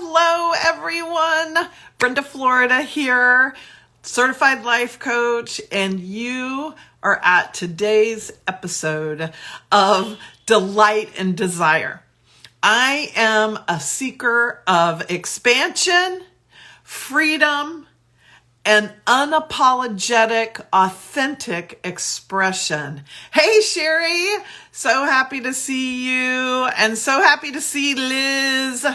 Hello, everyone. Brenda Florida here, certified life coach, and you are at today's episode of Delight and Desire. I am a seeker of expansion, freedom, and unapologetic, authentic expression. Hey, Sherry, so happy to see you, and so happy to see Liz.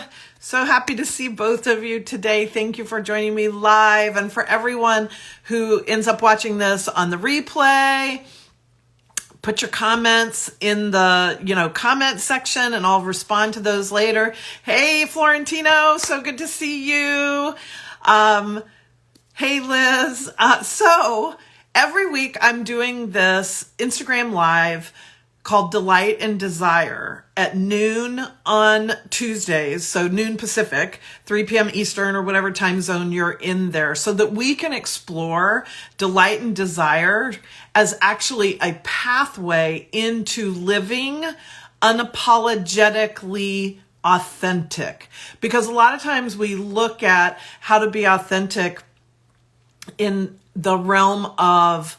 So happy to see both of you today. Thank you for joining me live, and for everyone who ends up watching this on the replay, put your comments in the, comment section, and I'll respond to those later. Hey, Florentino, so good to see you. Hey, Liz. So every week I'm doing this Instagram Live called Delight and Desire at noon on Tuesdays, so noon Pacific, 3 p.m. Eastern, or whatever time zone you're in there, so that we can explore delight and desire as actually a pathway into living unapologetically authentic. Because a lot of times we look at how to be authentic in the realm of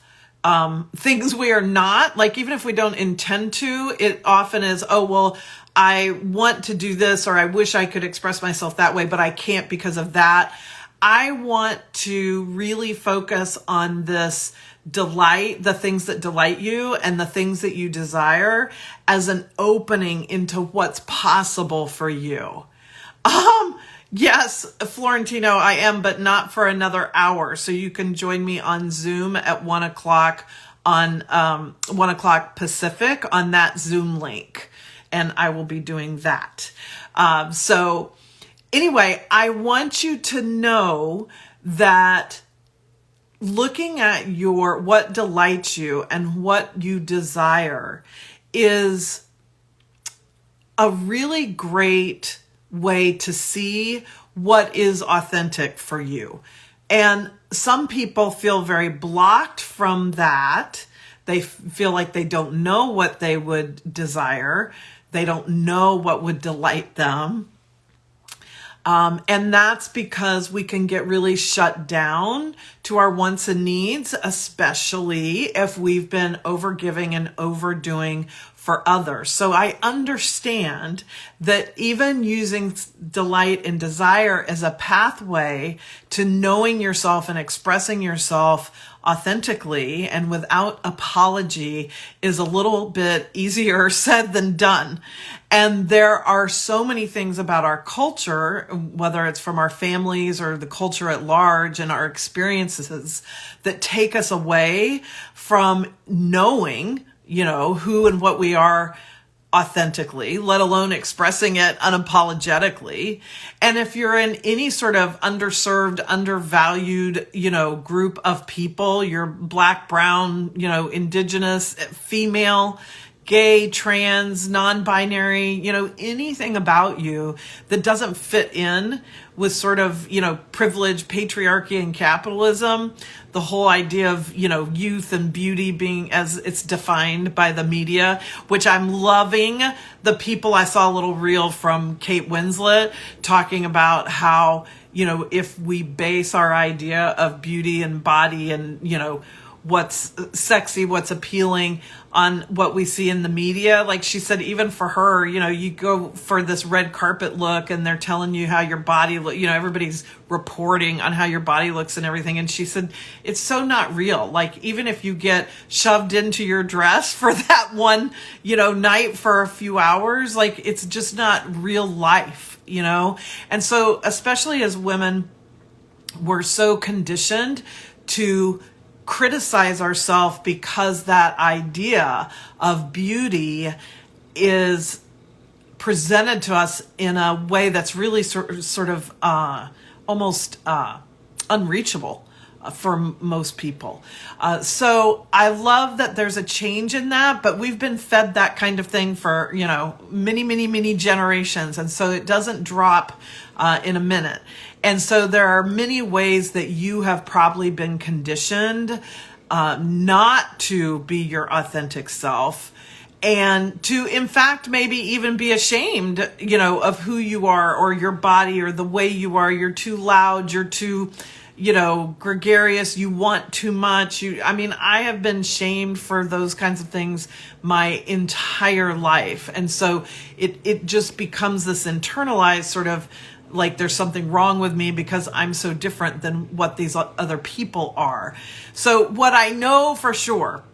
things we are not, like even if we don't intend to, it often is, oh, well, I want to do this, or I wish I could express myself that way, but I can't because of that. I want to really focus on this delight, the things that delight you and the things that you desire, as an opening into what's possible for you. Yes, Florentino, I am, but not for another hour. So you can join me on Zoom at 1 o'clock on 1 o'clock Pacific on that Zoom link. And I will be doing that. So anyway, I want you to know that looking at what delights you and what you desire is a really great way to see what is authentic for you. And some people feel very blocked from that. They feel like they don't know what they would desire. They don't know what would delight them. And that's because we can get really shut down to our wants and needs, especially if we've been overgiving and overdoing for others. So I understand that even using delight and desire as a pathway to knowing yourself and expressing yourself authentically and without apology is a little bit easier said than done. And there are so many things about our culture, whether it's from our families or the culture at large and our experiences, that take us away from knowing, who and what we are authentically, let alone expressing it unapologetically. And if you're in any sort of underserved, undervalued, group of people, you're Black, brown, indigenous, female, gay, trans, non-binary, anything about you that doesn't fit in with sort of, privilege, patriarchy, and capitalism, the whole idea of, youth and beauty being as it's defined by the media, which I'm loving. The people, I saw a little reel from Kate Winslet talking about how, if we base our idea of beauty and body and, what's sexy, what's appealing on what we see in the media. Like she said, even for her, you go for this red carpet look and they're telling you how your body look, everybody's reporting on how your body looks and everything. And she said, it's so not real. Like even if you get shoved into your dress for that one, night for a few hours, like it's just not real life, And so especially as women, we're so conditioned to criticize ourselves because that idea of beauty is presented to us in a way that's really sort of almost unreachable for most people. So I love that there's a change in that, but we've been fed that kind of thing for, many, many, many generations. And so it doesn't drop in a minute. And so there are many ways that you have probably been conditioned not to be your authentic self. and to, in fact, maybe even be ashamed, of who you are or your body or the way you are. You're too loud. You're too, gregarious. You want too much. I have been shamed for those kinds of things my entire life. And so it just becomes this internalized sort of like there's something wrong with me because I'm so different than what these other people are. So what I know for sure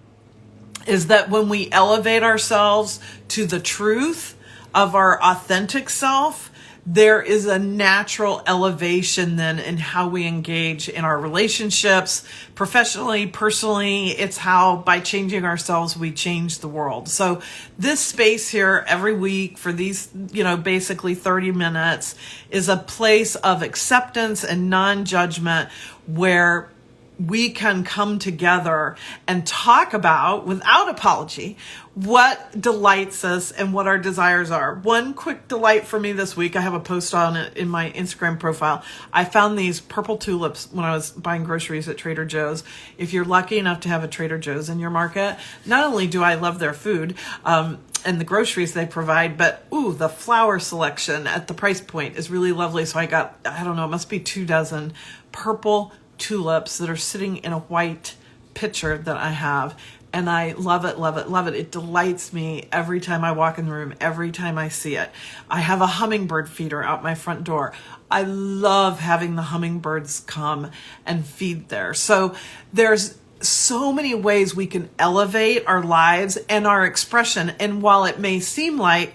is that when we elevate ourselves to the truth of our authentic self, there is a natural elevation then in how we engage in our relationships, professionally, personally. It's how by changing ourselves, we change the world. So this space here every week for these, basically 30 minutes is a place of acceptance and non-judgment where we can come together and talk about, without apology, what delights us and what our desires are. One quick delight for me this week, I have a post on it in my Instagram profile. I found these purple tulips when I was buying groceries at Trader Joe's. If you're lucky enough to have a Trader Joe's in your market, not only do I love their food, and the groceries they provide, but the flower selection at the price point is really lovely. So I got, it must be 24 purple tulips that are sitting in a white pitcher that I have. And I love it, love it, love it. It delights me every time I walk in the room, every time I see it. I have a hummingbird feeder out my front door. I love having the hummingbirds come and feed there. So there's so many ways we can elevate our lives and our expression. And while it may seem like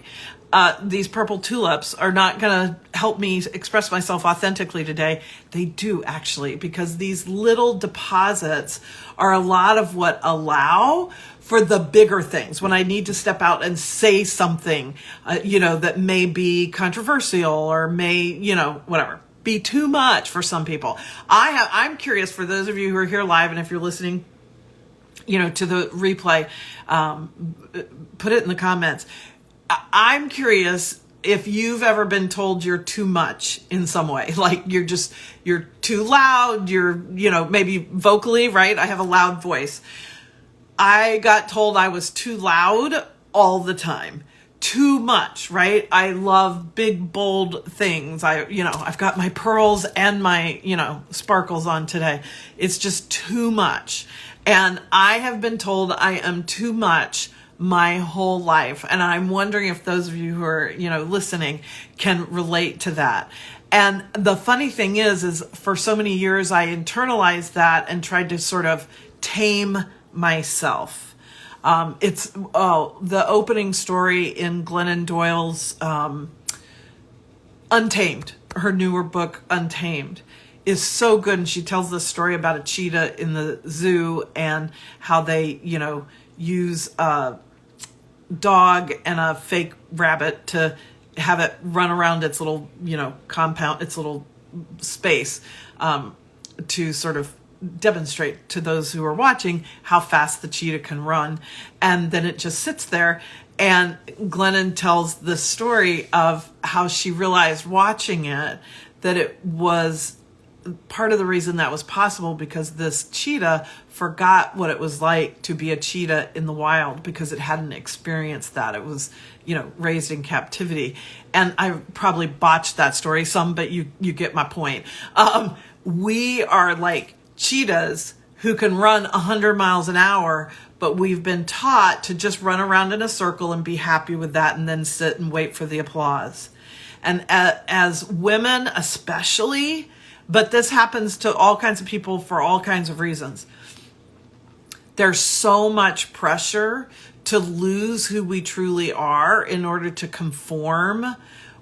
these purple tulips are not going to help me express myself authentically today, they do actually, because these little deposits are a lot of what allow for the bigger things. When I need to step out and say something, that may be controversial or may, whatever, be too much for some people. I'm curious for those of you who are here live, and if you're listening, to the replay, put it in the comments. I'm curious if you've ever been told you're too much in some way, like you're too loud, you're, maybe vocally, right? I have a loud voice. I got told I was too loud all the time, too much, right? I love big, bold things. I've got my pearls and my, sparkles on today. It's just too much. And I have been told I am too much my whole life. And I'm wondering if those of you who are, listening can relate to that. And the funny thing is for so many years, I internalized that and tried to sort of tame myself. It's the opening story in Glennon Doyle's Untamed, her newer book, Untamed, is so good. And she tells this story about a cheetah in the zoo and how they, use a dog and a fake rabbit to have it run around its little, compound, its little space, to sort of demonstrate to those who are watching how fast the cheetah can run. And then it just sits there. And Glennon tells the story of how she realized watching it that it was part of the reason that was possible because this cheetah forgot what it was like to be a cheetah in the wild because it hadn't experienced that. It was, raised in captivity. And I probably botched that story some, but you get my point. We are like cheetahs who can run 100 miles an hour, but we've been taught to just run around in a circle and be happy with that and then sit and wait for the applause. And as women especially, but this happens to all kinds of people for all kinds of reasons. There's so much pressure to lose who we truly are in order to conform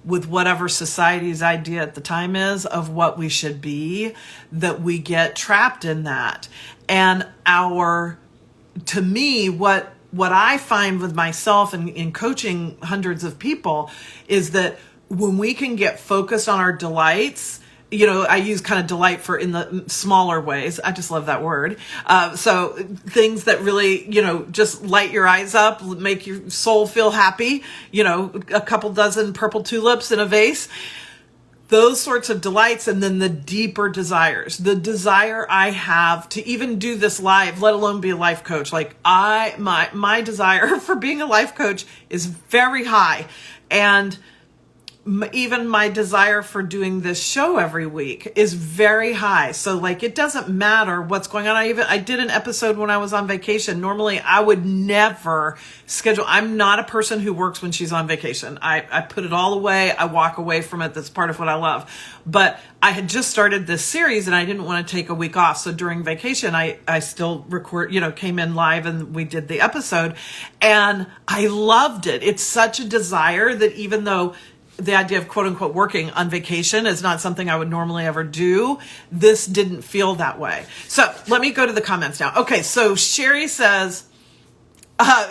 with whatever society's idea at the time is of what we should be, that we get trapped in that. And to me, what I find with myself and in coaching hundreds of people is that when we can get focused on our delights, I use kind of delight for in the smaller ways. I just love that word. So things that really, just light your eyes up, make your soul feel happy, a couple dozen purple tulips in a vase. those sorts of delights, and then the deeper desires, the desire I have to even do this live, let alone be a life coach. Like my desire for being a life coach is very high. And even my desire for doing this show every week is very high. So like, it doesn't matter what's going on. I did an episode when I was on vacation. Normally I would never schedule. I'm not a person who works when she's on vacation. I put it all away. I walk away from it. That's part of what I love. But I had just started this series and I didn't want to take a week off. So during vacation, I still came in live and we did the episode, and I loved it. It's such a desire that even though the idea of quote unquote working on vacation is not something I would normally ever do, this didn't feel that way. So let me go to the comments now. Okay, so Sherry says,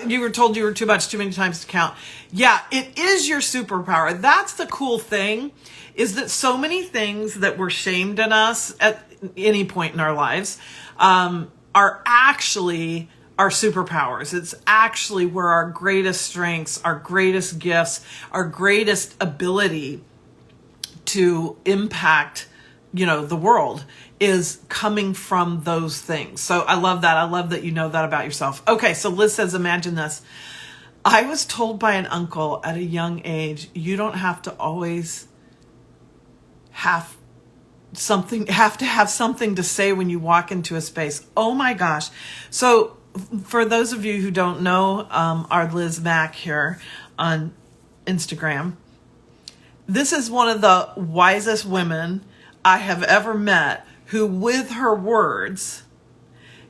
you were told you were too many times to count. Yeah, it is your superpower. That's the cool thing, is that so many things that were shamed in us at any point in our lives are actually our superpowers. It's actually where our greatest strengths, our greatest gifts, our greatest ability to impact, the world is coming from those things. So I love that. I love that you know that about yourself. Okay, so Liz says, imagine this. I was told by an uncle at a young age, you don't have to always have to have something to say when you walk into a space. Oh my gosh. So for those of you who don't know, our Liz Mack here on Instagram, this is one of the wisest women I have ever met, who with her words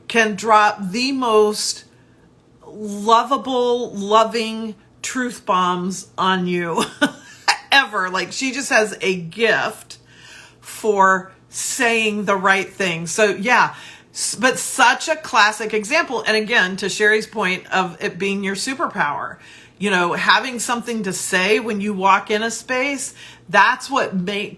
can drop the most lovable, loving truth bombs on you ever. Like, she just has a gift for saying the right thing. So yeah, but such a classic example. And again, to Sherry's point of it being your superpower, having something to say when you walk in a space, that's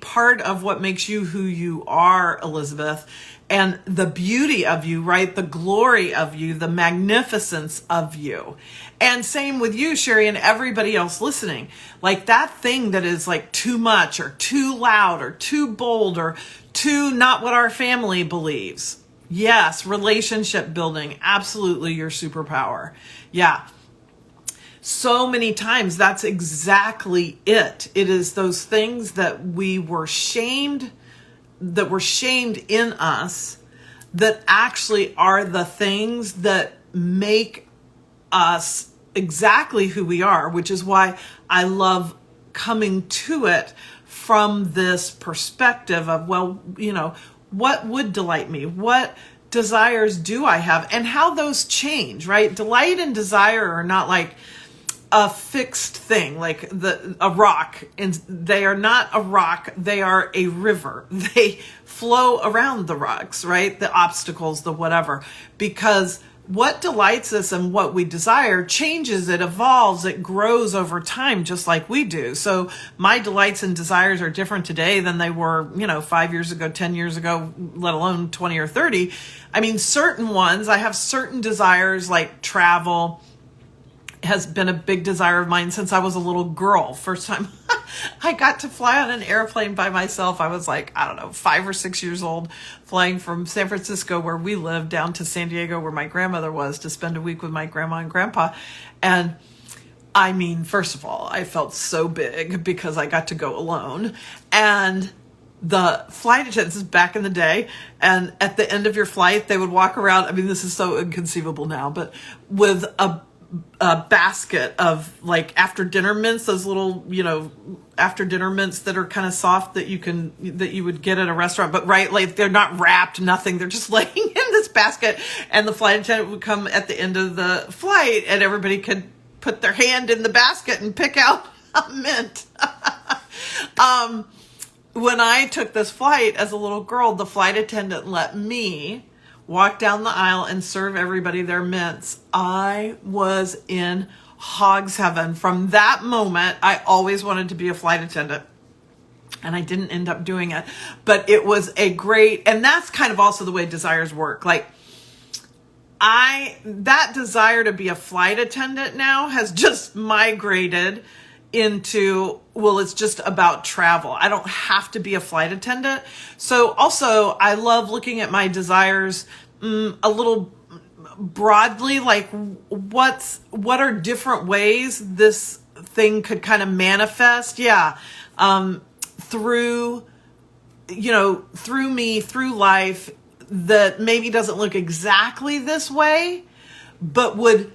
part of what makes you who you are, Elizabeth. And the beauty of you, right? The glory of you, the magnificence of you. And same with you, Sherry, and everybody else listening. Like that thing that is like too much or too loud or too bold or too not what our family believes. Yes, relationship building, absolutely your superpower. Yeah. So many times that's exactly it. It is those things that were shamed in us that actually are the things that make us exactly who we are, which is why I love coming to it from this perspective of, what would delight me? What desires do I have? And how those change, right? Delight and desire are not like a fixed thing, like a rock. And they are not a rock. They are a river. They flow around the rocks, right? The obstacles, the whatever. Because what delights us and what we desire changes, it evolves, it grows over time, just like we do. So my delights and desires are different today than they were, 5 years ago, 10 years ago, let alone 20 or 30. I mean, certain ones, I have certain desires like travel has been a big desire of mine since I was a little girl. First time I got to fly on an airplane by myself, I was like, 5 or 6 years old, flying from San Francisco, where we lived, down to San Diego, where my grandmother was, to spend a week with my grandma and grandpa. And I mean, first of all, I felt so big because I got to go alone. And the flight attendants, back in the day, and at the end of your flight, they would walk around. I mean, this is so inconceivable now, but with a basket of like after dinner mints, those little, after dinner mints that are kind of soft that you would get at a restaurant, but right, like they're not wrapped, nothing. They're just laying in this basket, and the flight attendant would come at the end of the flight and everybody could put their hand in the basket and pick out a mint. When I took this flight as a little girl, the flight attendant let me walk down the aisle and serve everybody their mints. I was in hog's heaven. From that moment, I always wanted to be a flight attendant. And I didn't end up doing it. But it was and that's kind of also the way desires work. Like, that desire to be a flight attendant now has just migrated into, well, it's just about travel. I don't have to be a flight attendant. So also, I love looking at my desires a little broadly, like what are different ways this thing could kind of manifest? Yeah. Through me, through life, that maybe doesn't look exactly this way, but would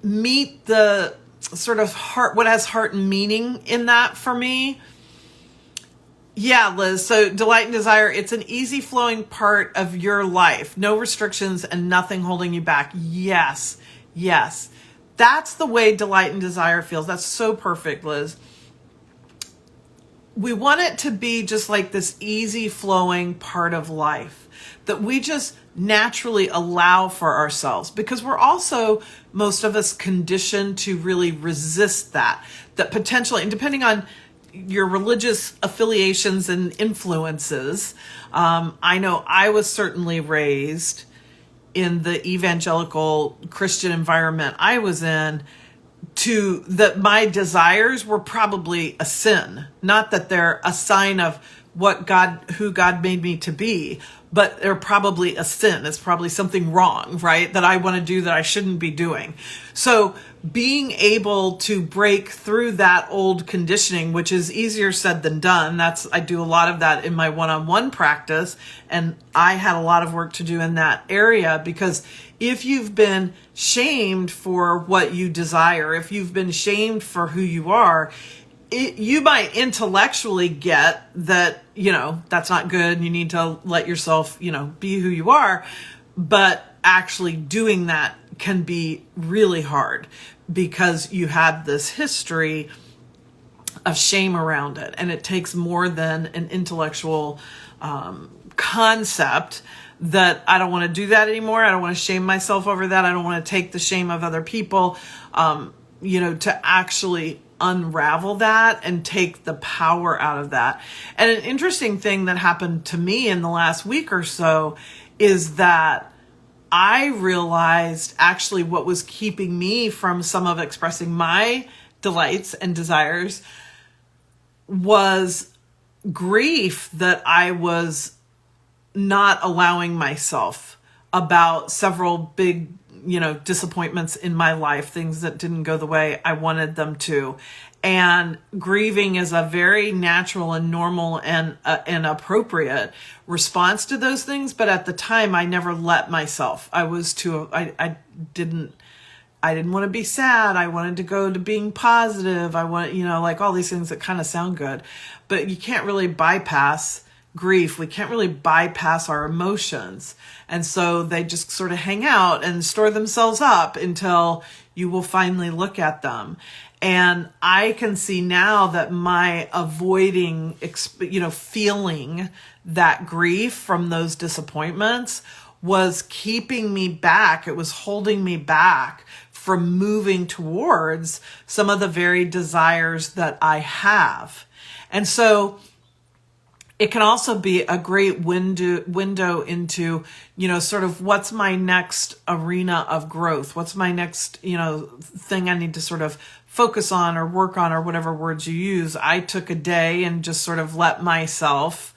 meet the sort of heart, what has heart and meaning in that for me. Yeah, Liz. So delight and desire, it's an easy flowing part of your life. No restrictions and nothing holding you back. Yes. Yes. That's the way delight and desire feels. That's so perfect, Liz. We want it to be just like this easy flowing part of life that we just naturally allow for ourselves, because we're also, most of us, conditioned to really resist that potentially, and depending on your religious affiliations and influences, I know I was certainly raised in the evangelical Christian environment I was in, to that my desires were probably a sin. Not that they're a sign of who God made me to be, but they're probably a sin. It's probably something wrong, right? That I want to do that I shouldn't be doing. So being able to break through that old conditioning, which is easier said than done. I do a lot of that in my one-on-one practice. And I had a lot of work to do in that area, because if you've been shamed for what you desire, if you've been shamed for who you are, you might intellectually get that, that's not good and you need to let yourself, be who you are. But actually doing that can be really hard, because you have this history of shame around it. And it takes more than an intellectual concept that I don't want to do that anymore. I don't want to shame myself over that. I don't want to take the shame of other people, to actually unravel that and take the power out of that. And an interesting thing that happened to me in the last week or so is that I realized actually what was keeping me from some of expressing my delights and desires was grief that I was not allowing myself about several big, disappointments in my life, things that didn't go the way I wanted them to. And grieving is a very natural and normal and appropriate response to those things. But at the time, I never let myself. I didn't want to be sad. I wanted to go to being positive. I want, like all these things that kind of sound good, but you can't really bypass grief. We can't really bypass our emotions. And so they just sort of hang out and store themselves up until you will finally look at them. And I can see now that my avoiding, feeling that grief from those disappointments was keeping me back. It was holding me back from moving towards some of the very desires that I have. And so it can also be a great window into, sort of what's my next arena of growth? What's my next, thing I need to sort of focus on or work on, or whatever words you use. I took a day and just sort of let myself,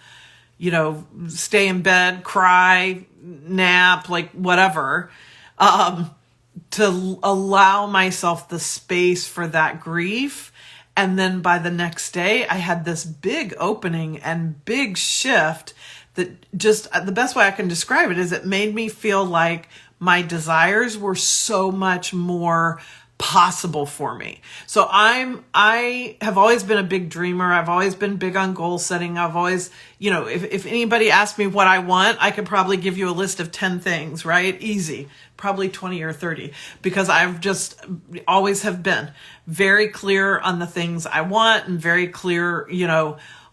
stay in bed, cry, nap, like whatever, to allow myself the space for that grief. And then by the next day, I had this big opening and big shift that just, the best way I can describe it is it made me feel like my desires were so much more possible for me. So I have always been a big dreamer. I've always been big on goal setting. I've always, if anybody asked me what I want, I could probably give you a list of 10 things, right? Easy, probably 20 or 30, because I've just always have been very clear on the things I want and very clear,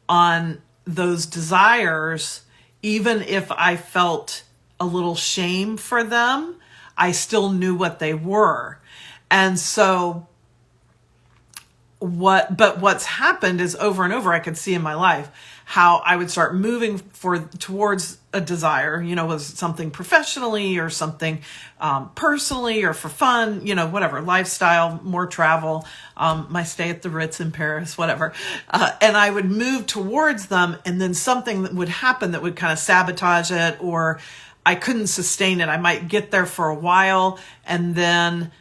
on those desires. Even if I felt a little shame for them, I still knew what they were. And so what's happened is over and over, I could see in my life how I would start moving towards a desire, was something professionally or something personally or for fun, whatever, lifestyle, more travel, my stay at the Ritz in Paris, whatever. And I would move towards them, and then something would happen that would kind of sabotage it, or I couldn't sustain it. I might get there for a while and then,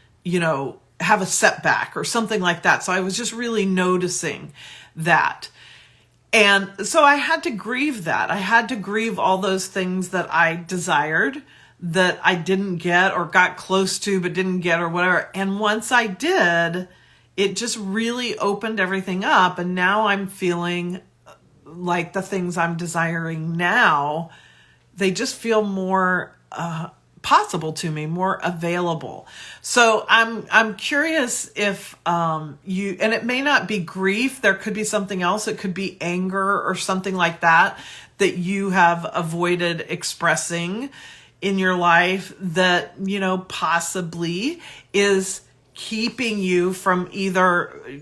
have a setback or something like that. So I was just really noticing that. And so I had to grieve that. I had to grieve all those things that I desired that I didn't get or got close to but didn't get or whatever. And once I did, it just really opened everything up. And now I'm feeling like the things I'm desiring now, they just feel more possible to me, more available. So I'm curious if and it may not be grief, there could be something else. It could be anger or something like that you have avoided expressing in your life that, possibly is keeping you from either,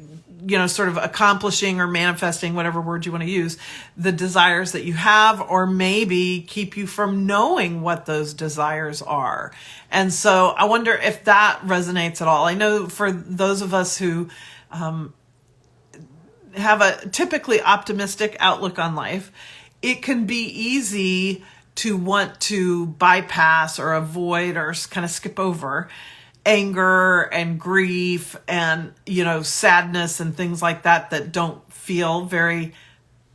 sort of accomplishing or manifesting, whatever word you want to use, the desires that you have, or maybe keep you from knowing what those desires are. And so I wonder if that resonates at all. I know for those of us who have a typically optimistic outlook on life, it can be easy to want to bypass or avoid or kind of skip over anger and grief and, sadness and things like that don't feel very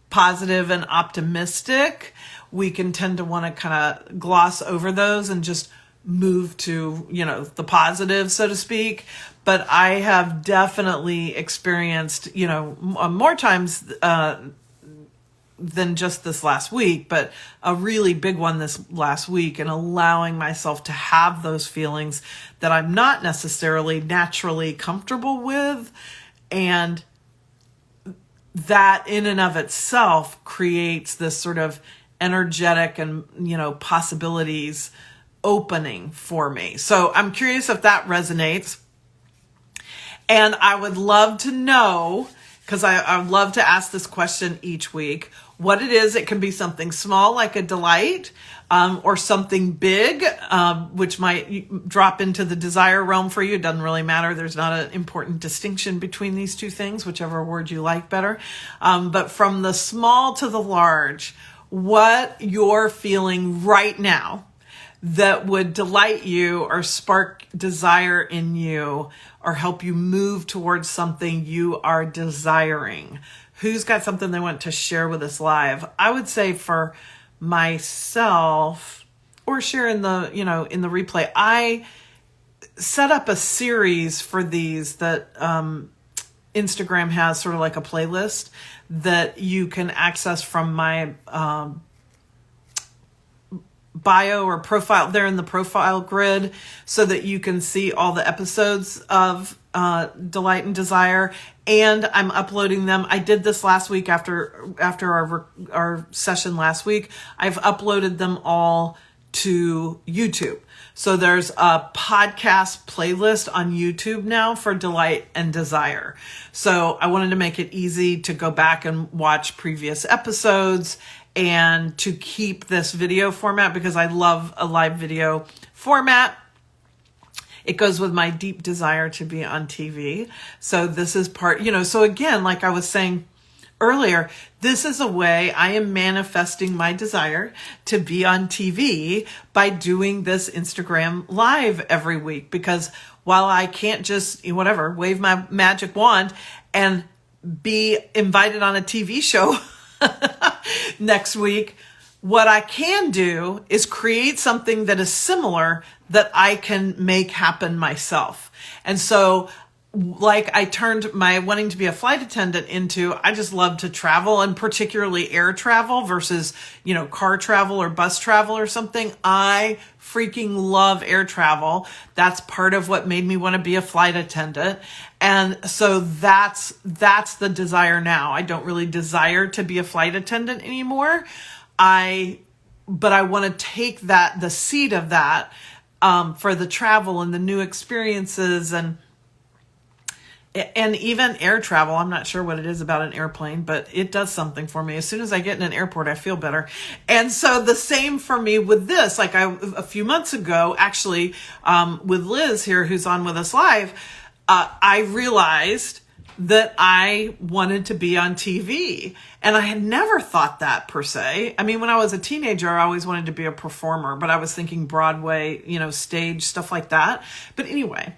positive and optimistic. We can tend to want to kind of gloss over those and just move to, the positive, so to speak. But I have definitely experienced, more times than just this last week, but a really big one this last week, and allowing myself to have those feelings that I'm not necessarily naturally comfortable with. And that in and of itself creates this sort of energetic and, possibilities opening for me. So I'm curious if that resonates. And I would love to know, because I would love to ask this question each week, what it is. It can be something small like a delight, or something big, which might drop into the desire realm for you. It doesn't really matter. There's not an important distinction between these two things, whichever word you like better. But from the small to the large, what you're feeling right now that would delight you or spark desire in you or help you move towards something you are desiring. Who's got something they want to share with us live? I would say for myself, or share in the, in the replay, I set up a series for these that Instagram has, sort of like a playlist that you can access from my bio or profile there in the profile grid, so that you can see all the episodes of Delight and Desire. And I'm uploading them. I did this last week after our session last week. I've uploaded them all to YouTube. So there's a podcast playlist on YouTube now for Delight and Desire. So I wanted to make it easy to go back and watch previous episodes and to keep this video format, because I love a live video format. It goes with my deep desire to be on TV. So this is part, so again, like I was saying earlier, this is a way I am manifesting my desire to be on TV by doing this Instagram live every week. Because while I can't just, wave my magic wand and be invited on a TV show next week, what I can do is create something that is similar that I can make happen myself. And so, like I turned my wanting to be a flight attendant into, I just love to travel, and particularly air travel versus, car travel or bus travel or something. I freaking love air travel. That's part of what made me want to be a flight attendant. And so that's the desire now. I don't really desire to be a flight attendant anymore. But I want to take the seed of that, for the travel and the new experiences And even air travel, I'm not sure what it is about an airplane, but it does something for me. As soon as I get in an airport, I feel better. And so the same for me with this. Like a few months ago, actually, with Liz here, who's on with us live, I realized that I wanted to be on TV. And I had never thought that per se. I mean, when I was a teenager, I always wanted to be a performer, but I was thinking Broadway, stage, stuff like that. But anyway,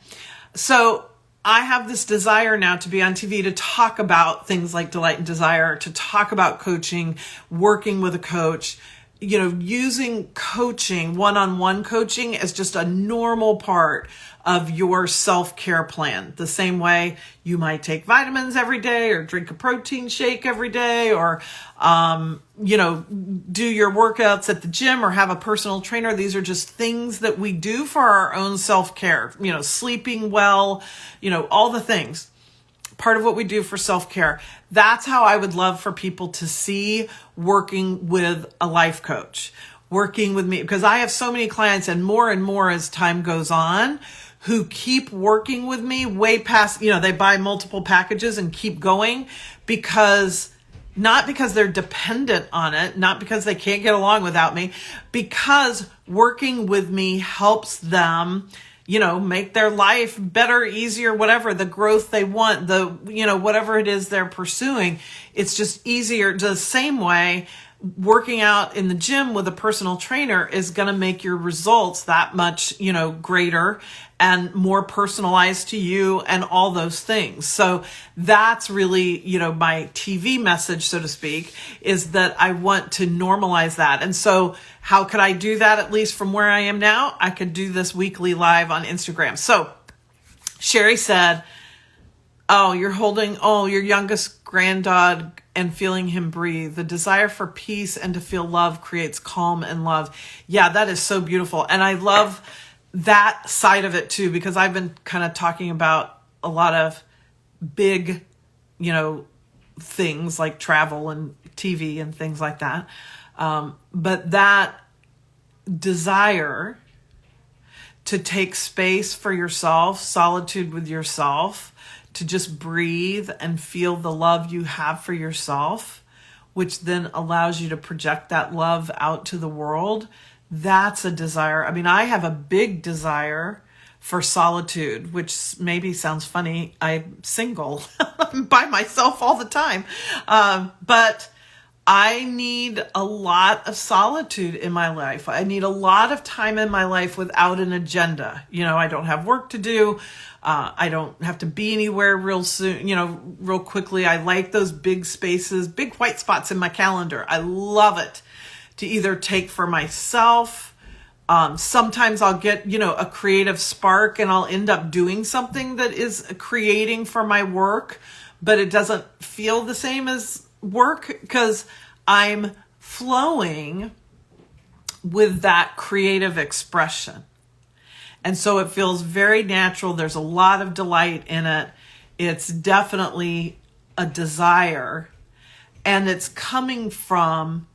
so I have this desire now to be on TV, to talk about things like delight and desire, to talk about coaching, working with a coach, using coaching, one-on-one coaching as just a normal part of your self-care plan. The same way you might take vitamins every day or drink a protein shake every day or, do your workouts at the gym or have a personal trainer. These are just things that we do for our own self-care, sleeping well, all the things. Part of what we do for self-care. That's how I would love for people to see working with a life coach, working with me, because I have so many clients and more as time goes on who keep working with me way past, they buy multiple packages and keep going not because they're dependent on it, not because they can't get along without me, because working with me helps them make their life better, easier, whatever, the growth they want, whatever it is they're pursuing. It's just easier. The same way working out in the gym with a personal trainer is going to make your results that much, greater and more personalized to you and all those things. So that's really, my TV message, so to speak, is that I want to normalize that. And so how could I do that? At least from where I am now, I could do this weekly live on Instagram. So Sherry said, you're holding, your youngest granddog and feeling him breathe. The desire for peace and to feel love creates calm and love. Yeah, that is so beautiful. And I love that side of it too, because I've been kind of talking about a lot of big, things like travel and TV and things like that. But that desire to take space for yourself, solitude with yourself, to just breathe and feel the love you have for yourself, which then allows you to project that love out to the world. That's a desire. I mean, I have a big desire for solitude, which maybe sounds funny. I'm single. I'm by myself all the time. But I need a lot of solitude in my life. I need a lot of time in my life without an agenda. I don't have work to do. I don't have to be anywhere real soon, real quickly. I like those big spaces, big white spots in my calendar. I love it to either take for myself. Sometimes I'll get, a creative spark and I'll end up doing something that is creating for my work, but it doesn't feel the same as work because I'm flowing with that creative expression. And so it feels very natural. There's a lot of delight in it. It's definitely a desire, and it's coming from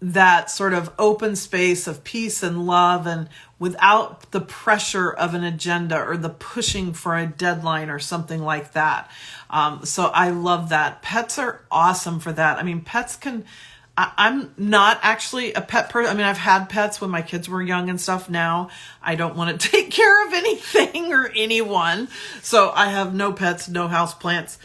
that sort of open space of peace and love, and without the pressure of an agenda or the pushing for a deadline or something like that. So I love that. Pets are awesome for that. I mean, pets can, I'm not actually a pet person. I mean, I've had pets when my kids were young and stuff. Now I don't want to take care of anything or anyone. So I have no pets, no house plants,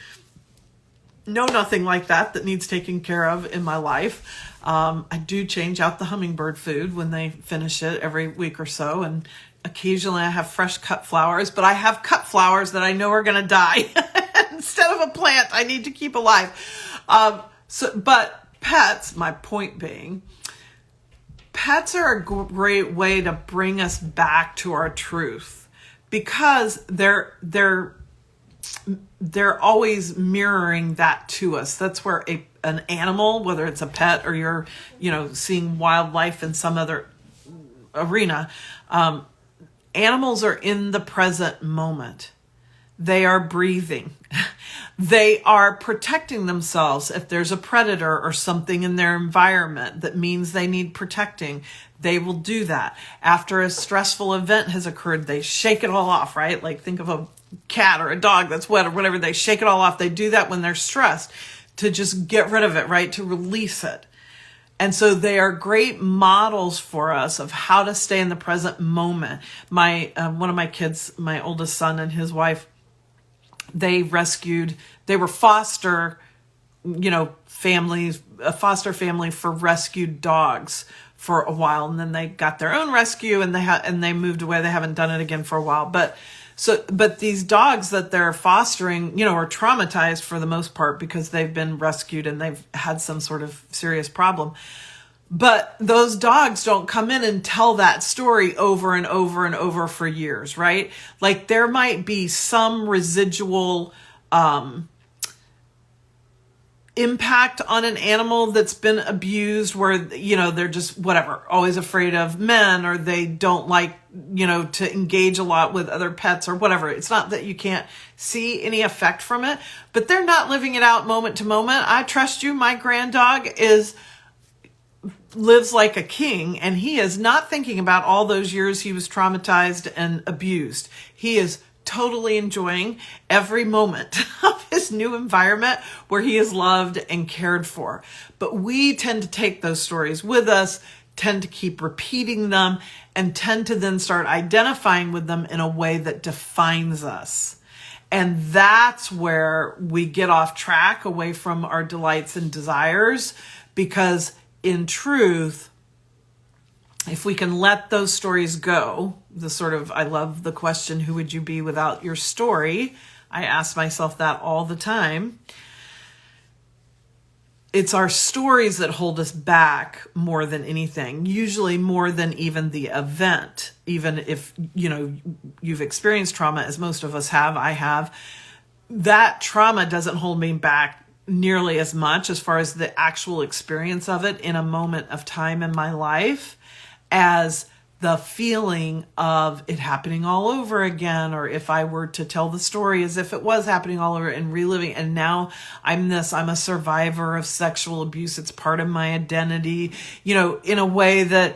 no nothing like that needs taken care of in my life. I do change out the hummingbird food when they finish it every week or so. And occasionally I have fresh cut flowers, but I have cut flowers that I know are going to die instead of a plant I need to keep alive. But pets, my point being, pets are a great way to bring us back to our truth, because they're always mirroring that to us. That's where an animal, whether it's a pet or you're, seeing wildlife in some other arena, animals are in the present moment. They are breathing. They are protecting themselves. If there's a predator or something in their environment that means they need protecting, they will do that. After a stressful event has occurred, they shake it all off, right? Like think of a cat or a dog that's wet or whatever, they shake it all off. They do that when they're stressed to just get rid of it, right? To release it. And so they are great models for us of how to stay in the present moment. One of my kids, my oldest son and his wife, they were foster families, a foster family for rescued dogs for a while. And then they got their own rescue and they moved away. They haven't done it again for a while. But these dogs that they're fostering, are traumatized for the most part because they've been rescued and they've had some sort of serious problem. But those dogs don't come in and tell that story over and over and over for years, right? Like there might be some residual impact on an animal that's been abused where, they're just whatever, always afraid of men, or they don't like, to engage a lot with other pets or whatever. It's not that you can't see any effect from it, but they're not living it out moment to moment. I trust you. My grand dog lives like a king, and he is not thinking about all those years he was traumatized and abused. He is totally enjoying every moment of his new environment where he is loved and cared for. But we tend to take those stories with us, tend to keep repeating them, and tend to then start identifying with them in a way that defines us. And that's where we get off track away from our delights and desires, because in truth, if we can let those stories go, I love the question, who would you be without your story? I ask myself that all the time. It's our stories that hold us back more than anything, usually more than even the event. Even if, you've experienced trauma, as most of us have, I have, that trauma doesn't hold me back nearly as much as far as the actual experience of it in a moment of time in my life as the feeling of it happening all over again, or if I were to tell the story as if it was happening all over and reliving, and now I'm a survivor of sexual abuse. It's part of my identity, in a way that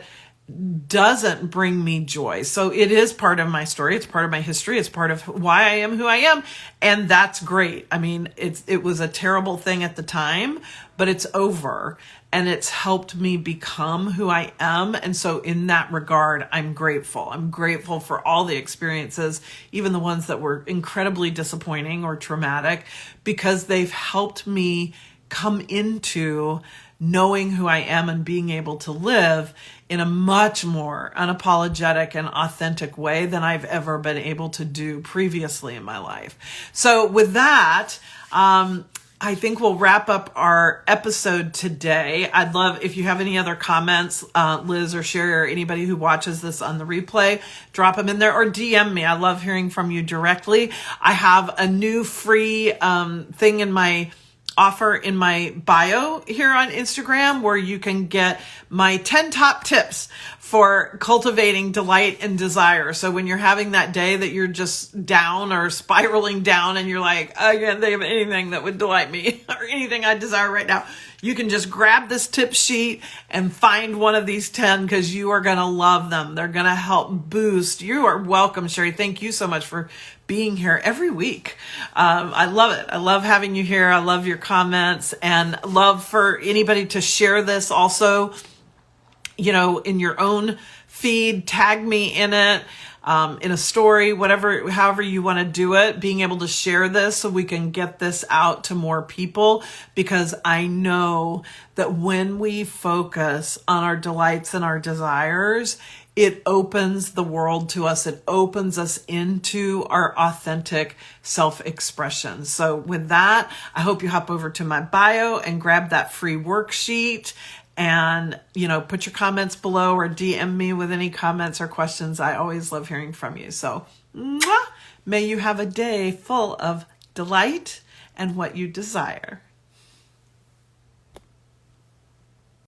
doesn't bring me joy. So it is part of my story. It's part of my history. It's part of why I am who I am. And that's great. I mean, it was a terrible thing at the time, but it's over and it's helped me become who I am. And so in that regard, I'm grateful. I'm grateful for all the experiences, even the ones that were incredibly disappointing or traumatic, because they've helped me come into knowing who I am and being able to live in a much more unapologetic and authentic way than I've ever been able to do previously in my life. So with that, I think we'll wrap up our episode today. I'd love if you have any other comments, Liz or Sherry or anybody who watches this on the replay, drop them in there or DM me. I love hearing from you directly. I have a new free thing in my offer in my bio here on Instagram where you can get my 10 top tips for cultivating delight and desire. So when you're having that day that you're just down or spiraling down and you're like, I can't think of anything that would delight me or anything I desire right now, you can just grab this tip sheet and find one of these 10 because you are going to love them. They're going to help boost. You are welcome, Sherry. Thank you so much for being here every week. I love it. I love having you here. I love your comments and love for anybody to share this also, in your own feed, tag me in it, in a story, however you want to do it, being able to share this so we can get this out to more people, because I know that when we focus on our delights and our desires, it opens the world to us. It opens us into our authentic self-expression. So with that, I hope you hop over to my bio and grab that free worksheet and, put your comments below or DM me with any comments or questions. I always love hearing from you. So may you have a day full of delight and what you desire.